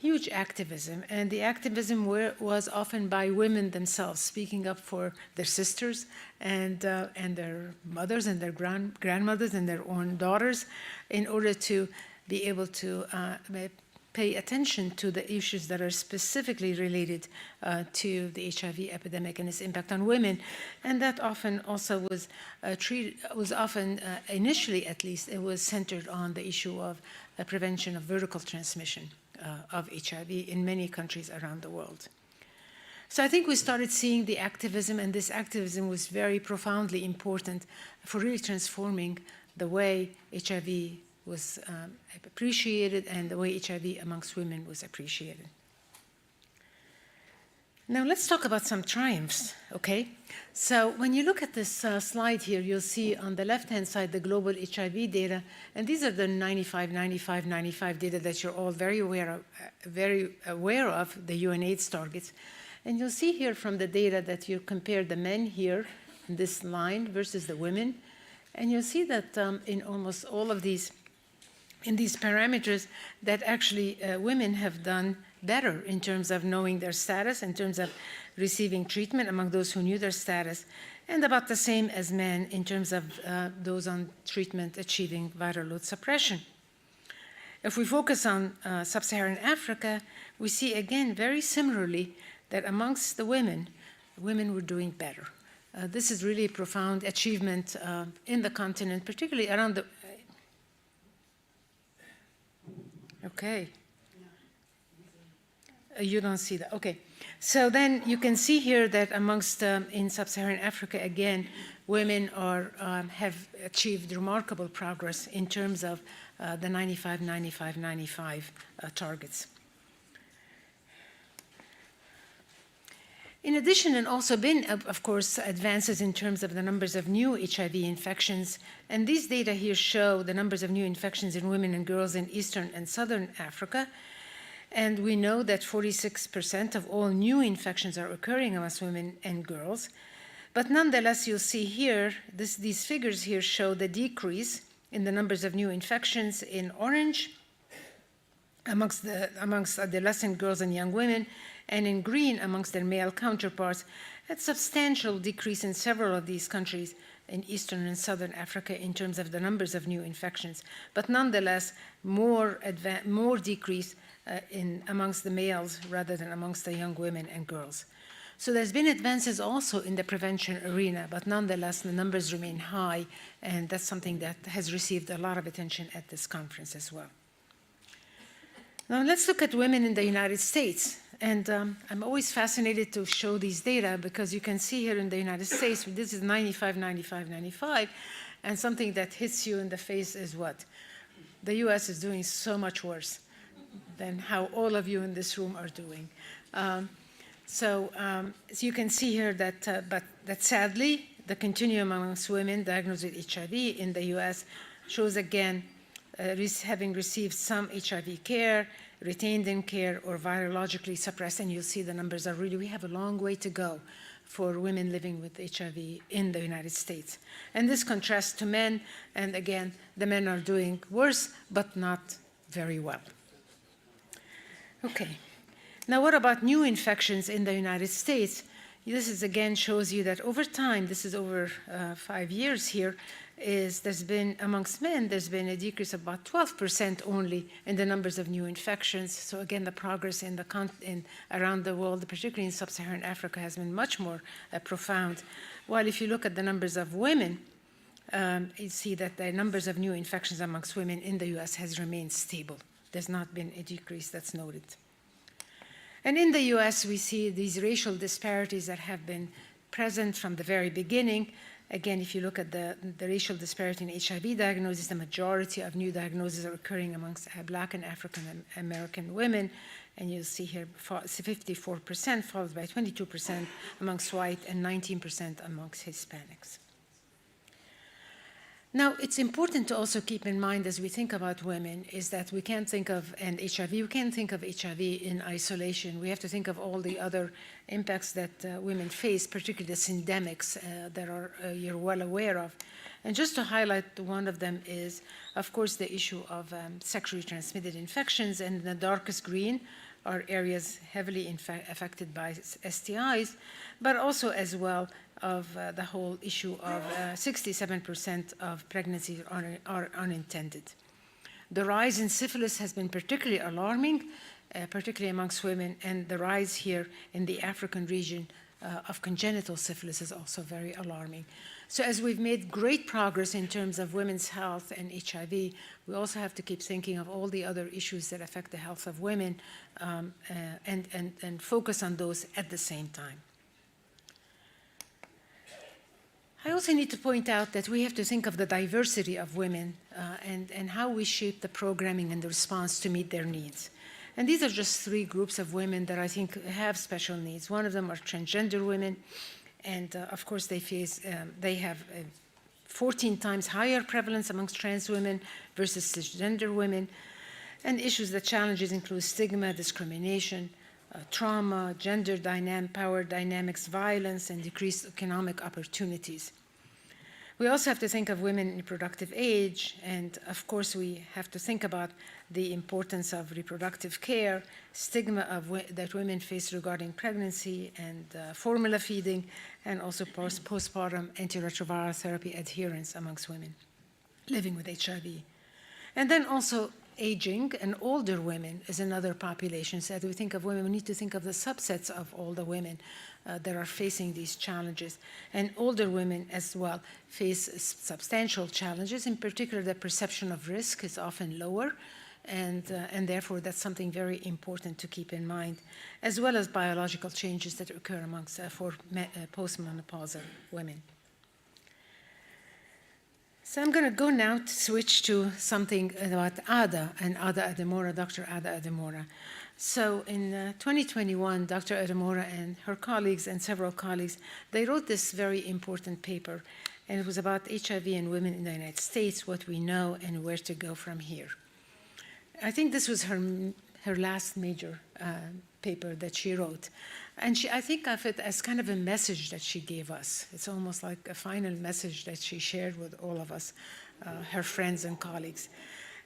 huge activism, and the activism was often by women themselves, speaking up for their sisters and their mothers and their grandmothers and their own daughters, in order to be able to pay attention to the issues that are specifically related to the HIV epidemic and its impact on women. And that often also was initially at least, it was centered on the issue of prevention of vertical transmission of HIV in many countries around the world. So I think we started seeing the activism, and this activism was very profoundly important for really transforming the way HIV was appreciated and the way HIV amongst women was appreciated. Now let's talk about some triumphs, okay? So when you look at this slide here, you'll see on the left-hand side the global HIV data, and these are the 95, 95, 95 data that you're all very aware of, the UNAIDS targets. And you'll see here from the data that you compare the men here in this line versus the women, and you'll see that in almost all of these parameters that actually women have done better in terms of knowing their status, in terms of receiving treatment among those who knew their status, and about the same as men in terms of those on treatment achieving viral load suppression. If we focus on sub-Saharan Africa, we see again very similarly that amongst the women were doing better. This is really a profound achievement in the continent, particularly around the... Okay. You don't see that. Okay. So then you can see here that amongst, in sub-Saharan Africa, again, women have achieved remarkable progress in terms of the 95, 95, 95 targets. In addition, and also been, of course, advances in terms of the numbers of new HIV infections. And these data here show the numbers of new infections in women and girls in Eastern and Southern Africa. And we know that 46% of all new infections are occurring amongst women and girls. But nonetheless, you'll see here, these figures here show the decrease in the numbers of new infections in orange amongst adolescent girls and young women, and in green amongst their male counterparts, a substantial decrease in several of these countries in Eastern and Southern Africa in terms of the numbers of new infections, but nonetheless more decrease amongst the males rather than amongst the young women and girls. So there's been advances also in the prevention arena, but nonetheless the numbers remain high, and that's something that has received a lot of attention at this conference as well. Now let's look at women in the United States. And I'm always fascinated to show these data because you can see here in the United States, this is 95, 95, 95, and something that hits you in the face is what? The US is doing so much worse than how all of you in this room are doing. So you can see here that sadly, the continuum amongst women diagnosed with HIV in the US shows again having received some HIV care, retained in care, or virologically suppressed, and you'll see the numbers are really, we have a long way to go for women living with HIV in the United States. And this contrasts to men, and again, the men are doing worse, but not very well. Okay. Now what about new infections in the United States? This is again shows you that over time, this is over 5 years here, there's been, amongst men, there's been a decrease of about 12% only in the numbers of new infections. So again, the progress around the world, particularly in sub-Saharan Africa, has been much more profound. While if you look at the numbers of women, you see that the numbers of new infections amongst women in the US has remained stable. There's not been a decrease that's noted. And in the US, we see these racial disparities that have been present from the very beginning. Again, if you look at the racial disparity in HIV diagnosis, the majority of new diagnoses are occurring amongst Black and African American women. And you'll see here 54%, followed by 22% amongst white and 19% amongst Hispanics. Now, it's important to also keep in mind as we think about women is that we can't think of, and HIV, we can't think of HIV in isolation. We have to think of all the other impacts that women face, particularly the syndemics that you're well aware of. And just to highlight one of them is, of course, the issue of sexually transmitted infections. And in the darkest green are areas heavily affected by STIs, but also as well of the whole issue of 67% of pregnancies are unintended. The rise in syphilis has been particularly alarming, particularly amongst women, and the rise here in the African region of congenital syphilis is also very alarming. So as we've made great progress in terms of women's health and HIV, we also have to keep thinking of all the other issues that affect the health of women and focus on those at the same time. I also need to point out that we have to think of the diversity of women and how we shape the programming and the response to meet their needs. And these are just 3 groups of women that I think have special needs. One of them are transgender women, and of course they have 14 times higher prevalence amongst trans women versus cisgender women. And challenges include stigma, discrimination, trauma, gender power dynamics, violence, and decreased economic opportunities. We also have to think of women in reproductive age, and of course we have to think about the importance of reproductive care, stigma that women face regarding pregnancy and formula feeding, and also postpartum antiretroviral therapy adherence amongst women living with HIV. And then also aging and older women is another population. So as we think of women, we need to think of the subsets of all the women that are facing these challenges. And older women as well face substantial challenges. In particular, the perception of risk is often lower, and therefore that's something very important to keep in mind, as well as biological changes that occur amongst for postmenopausal women. So I'm going to go now to switch to something about Ada and Ada Ademora, Dr. Ada Ademora. So in 2021, Dr. Ademora and her colleagues and several colleagues, they wrote this very important paper, and it was about HIV and women in the United States, what we know and where to go from here. I think this was her last major paper that she wrote. And I think of it as kind of a message that she gave us. It's almost like a final message that she shared with all of us, her friends and colleagues.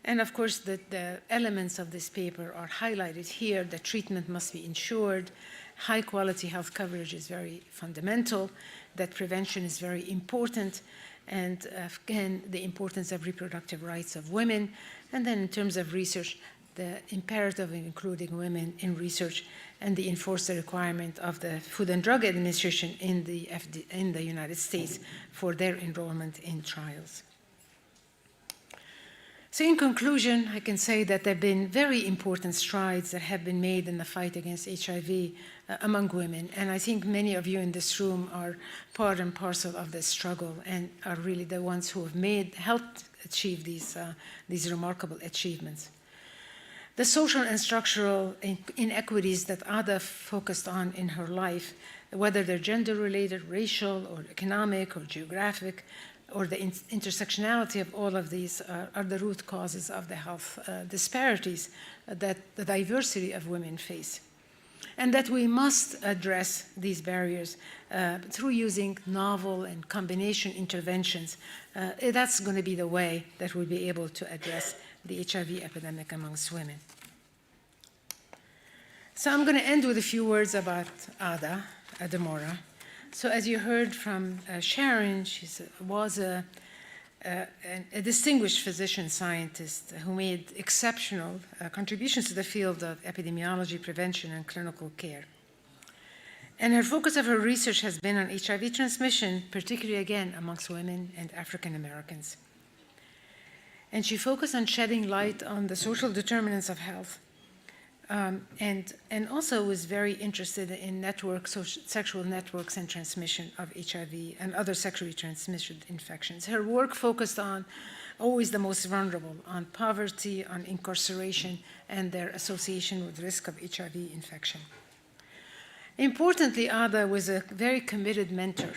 And of course, the elements of this paper are highlighted here. The treatment must be ensured. High quality health coverage is very fundamental. That prevention is very important. And again, the importance of reproductive rights of women. And then in terms of research, the imperative of including women in research and the enforced requirement of the Food and Drug Administration in the United States for their enrollment in trials. So in conclusion, I can say that there have been very important strides that have been made in the fight against HIV among women. And I think many of you in this room are part and parcel of this struggle and are really the ones who have helped achieve these remarkable achievements. The social and structural inequities that Ada focused on in her life, whether they're gender-related, racial, or economic, or geographic, or the intersectionality of all of these are the root causes of the health disparities that the diversity of women face. And that we must address these barriers through using novel and combination interventions. That's going to be the way that we'll be able to address the HIV epidemic amongst women. So I'm going to end with a few words about Ada Ademora. So as you heard from Sharon, she was a distinguished physician scientist who made exceptional contributions to the field of epidemiology, prevention, and clinical care. And her focus of her research has been on HIV transmission, particularly again amongst women and African Americans. And she focused on shedding light on the social determinants of health, and also was very interested in sexual networks and transmission of HIV and other sexually transmitted infections. Her work focused on always the most vulnerable, on poverty, on incarceration, and their association with risk of HIV infection. Importantly, Ada was a very committed mentor,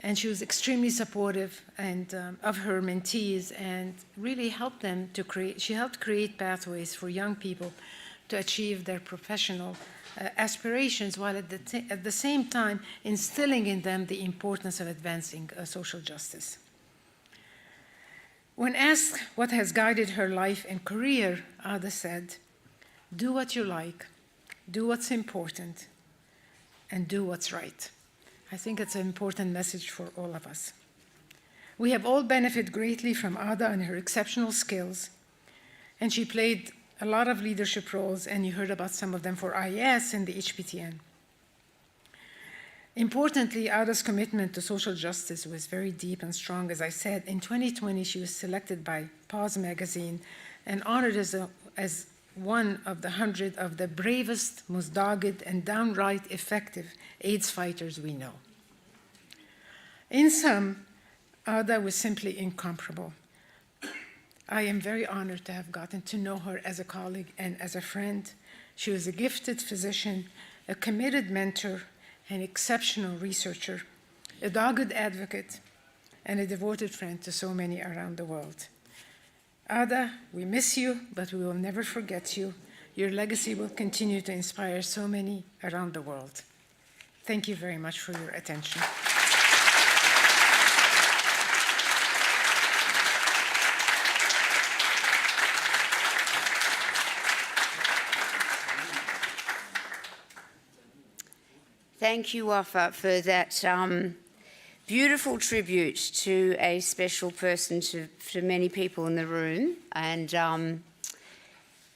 and she was extremely supportive of her mentees and really helped them to she helped create pathways for young people to achieve their professional aspirations, while at the same time instilling in them the importance of advancing social justice. When asked what has guided her life and career, Ada said, "Do what you like, do what's important, and do what's right." I think it's an important message for all of us. We have all benefited greatly from Ada and her exceptional skills, and she played a lot of leadership roles, and you heard about some of them for IAS and the HPTN. Importantly, Ada's commitment to social justice was very deep and strong. As I said, in 2020, she was selected by Pause magazine and honored as one of the 100 of the bravest, most dogged, and downright effective AIDS fighters we know. In sum, Ada was simply incomparable. I am very honored to have gotten to know her as a colleague and as a friend. She was a gifted physician, a committed mentor, an exceptional researcher, a dogged advocate, and a devoted friend to so many around the world. Ada, we miss you, but we will never forget you. Your legacy will continue to inspire so many around the world. Thank you very much for your attention. Thank you, Wafa, for that beautiful tribute to a special person to many people in the room, and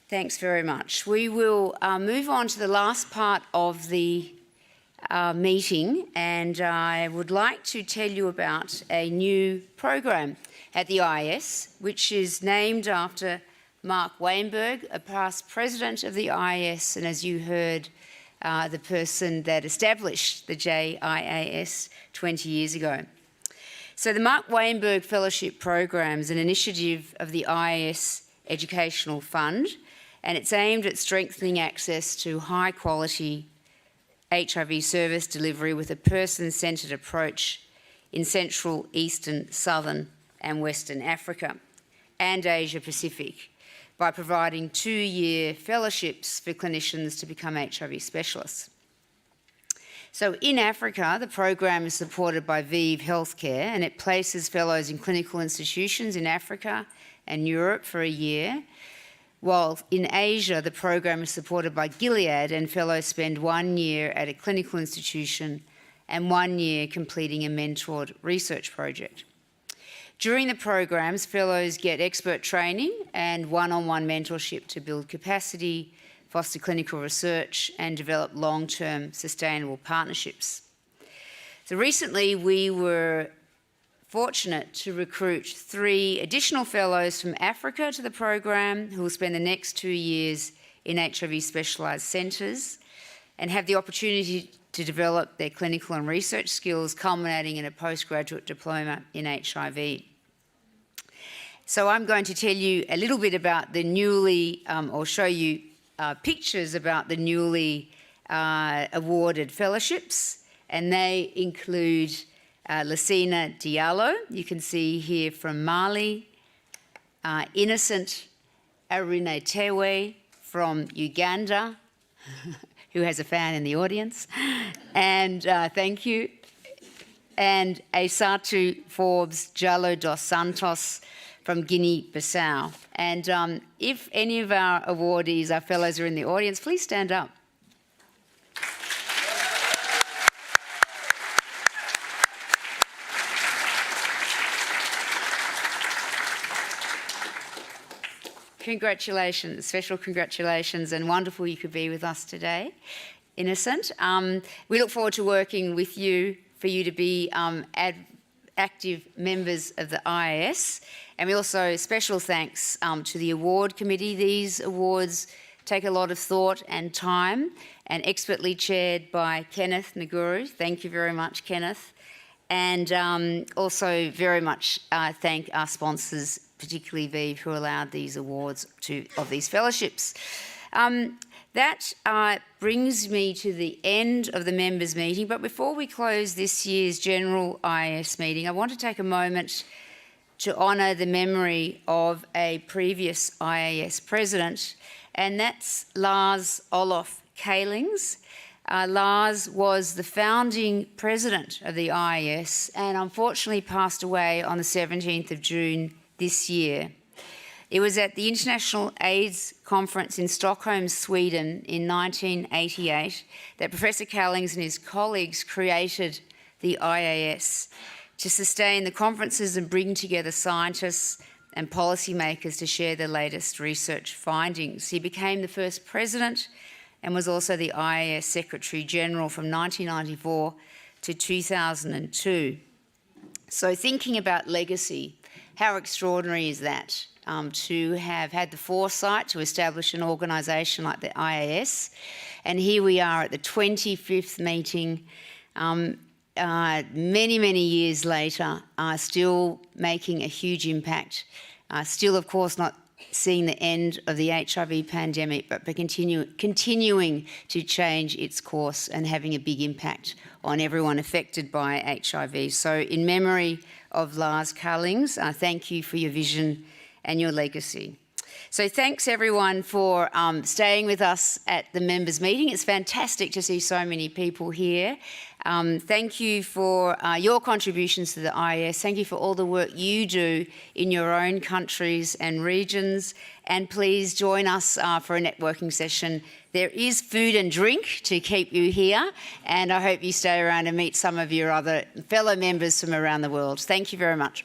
thanks very much. We will move on to the last part of the meeting, and I would like to tell you about a new program at the IAS, which is named after Mark Weinberg, a past president of the IAS, and as you heard, the person that established the JIAS 20 years ago. So the Mark Weinberg Fellowship Program is an initiative of the IAS Educational Fund, and it's aimed at strengthening access to high-quality HIV service delivery with a person-centred approach in Central, Eastern, Southern and Western Africa and Asia Pacific, by providing 2-year fellowships for clinicians to become HIV specialists. So in Africa, the program is supported by ViiV Healthcare, and it places fellows in clinical institutions in Africa and Europe for a year, while in Asia, the program is supported by Gilead, and fellows spend 1 year at a clinical institution and 1 year completing a mentored research project. During the programs, fellows get expert training and one-on-one mentorship to build capacity, foster clinical research, and develop long-term sustainable partnerships. So recently, we were fortunate to recruit 3 additional fellows from Africa to the program who will spend the next 2 years in HIV specialised centres and have the opportunity to develop their clinical and research skills, culminating in a postgraduate diploma in HIV. So I'm going to tell you a little bit about the newly, or show you pictures about the newly awarded fellowships, and they include Lysina Diallo, you can see here from Mali, Innocent Arinetewe from Uganda, who has a fan in the audience, and thank you, and Aisatu Forbes Jallo dos Santos from Guinea-Bissau. And if any of our awardees, our fellows, are in the audience, please stand up. congratulations, special congratulations, and wonderful you could be with us today, Innocent. We look forward to working with you for you to be active members of the IAS. And we also, special thanks to the award committee. These awards take a lot of thought and time, and expertly chaired by Kenneth Naguru. Thank you very much, Kenneth. And also very much thank our sponsors, particularly Vive, who allowed these awards of these fellowships. That brings me to the end of the members' meeting, but before we close this year's general IAS meeting, I want to take a moment to honour the memory of a previous IAS president, and that's Lars Olof Kalings. Lars was the founding president of the IAS and unfortunately passed away on the 17th of June this year. It was at the International AIDS Conference in Stockholm, Sweden in 1988 that Professor Kalings and his colleagues created the IAS to sustain the conferences and bring together scientists and policymakers to share their latest research findings. He became the first president and was also the IAS Secretary General from 1994 to 2002. So thinking about legacy, how extraordinary is that? To have had the foresight to establish an organisation like the IAS. And here we are at the 25th meeting, many years later, still making a huge impact. Still, of course, not seeing the end of the HIV pandemic, but continuing to change its course and having a big impact on everyone affected by HIV. So in memory of Lars Kalings, thank you for your vision and your legacy. So thanks everyone for staying with us at the members' meeting. It's fantastic to see so many people here. Thank you for your contributions to the IAS. Thank you for all the work you do in your own countries and regions. And please join us for a networking session. There is food and drink to keep you here. And I hope you stay around and meet some of your other fellow members from around the world. Thank you very much.